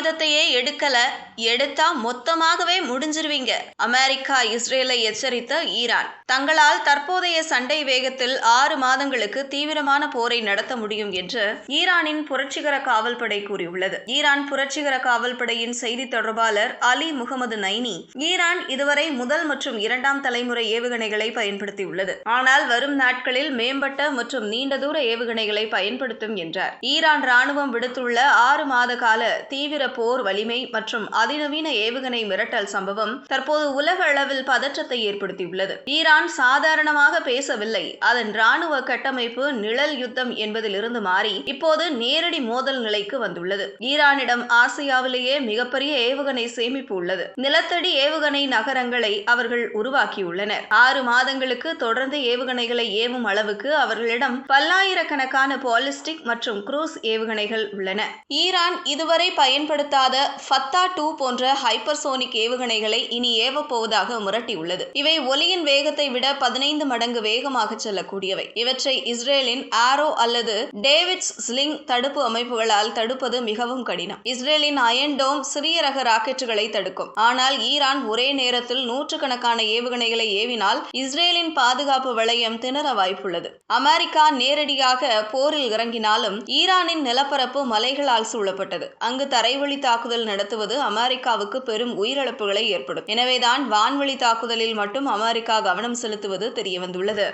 ஆயுதத்தையே எடுக்கல, எடுத்தா மொத்தமாகவே முடிஞ்சிருவீங்க. அமெரிக்கா இஸ்ரேலை எச்சரித்த ஈரான். தங்களால் தற்போதைய சண்டை வேகத்தில் 6 மாதங்களுக்கு தீவிரமான போரை நடத்த முடியும் என்று ஈரானின் புரட்சிகர காவல்படை கூறியுள்ளது. ஈரான் புரட்சிகர காவல்படையின் செய்தி தொடர்பாளர் அலி முகமது நைனி, ஈரான் இதுவரை முதல் மற்றும் 2ஆம் தலைமுறை ஏவுகணைகளை பயன்படுத்தியுள்ளது. ஆனால் வரும் நாட்களில் மேம்பட்ட மற்றும் நீண்ட தூர ஏவுகணைகளை பயன்படுத்தும் என்றார். ஈரான் ராணுவம் விடுத்துள்ள 6 மாத கால தீவிர போர் வலிமை மற்றும் அதிநவீன ஏவுகணை மிரட்டல் சம்பவம் தற்போது உலக அளவில் பதற்றத்தை ஏற்படுத்தியுள்ளது. ஈரான் சாதாரணமாக பேசவில்லை. அதன் ராணுவ கட்டமைப்பு நிழல் யுத்தம் என்பதிலிருந்து மாறி இப்போது நேரடி மோதல் நிலைக்கு வந்துள்ளது. ஈரானிடம் ஆசியாவிலேயே மிகப்பெரிய ஏவுகணை சேமிப்பு உள்ளது. நிலத்தடி ஏவுகணை நகரங்களை அவர்கள் உருவாக்கியுள்ளனர். 6 மாதங்களுக்கு தொடர்ந்து ஏவுகணைகளை ஏவும் அளவுக்கு அவர்களிடம் பல்லாயிரக்கணக்கான பாலிஸ்டிக் மற்றும் குரூஸ் ஏவுகணைகள் உள்ளன. ஈரான் இதுவரை பயன்படுத்தாத ஃபத்தா 2 போன்ற ஹைப்பர்சோனிக் ஏவுகணைகளை இனி ஏவப்போவதாக மிரட்டியுள்ளது. இவை ஒலியின் வேகத்தை விட 15 மடங்கு வேகமாக செல்லக்கூடியவை. இவற்றை இஸ்ரேலின் ஆரோ அல்லது டேவிட்ஸ் ஸ்லிங் தடுப்பு அமைப்புகளால் தடுப்பது மிகவும் கடினம். இஸ்ரேலின் அயன் டோம் சிறிய ரக ராக்கெட்டுகளை தடுக்கும். ஆனால் ஈரான் ஒரே நேரத்தில் நூற்றுக்கணக்கான ஏவுகணைகளை ஏவினால் இஸ்ரேலின் பாதுகாப்பு வளையம் திணற வாய்ப்புள்ளது. அமெரிக்கா நேரடியாக போரில் இறங்கினாலும் ஈரானின் நிலப்பரப்பு மலைகளால் சூழப்பட்டது. அங்கு தரைவழி தாக்குதல் நடத்துவது அமெரிக்காவுக்கு பெரும் உயிரிழப்புகளை ஏற்படும். எனவேதான் வான்வழி தாக்குதலில் மட்டும் அமெரிக்கா கவனம் செலுத்துவது தெரியவந்துள்ளது.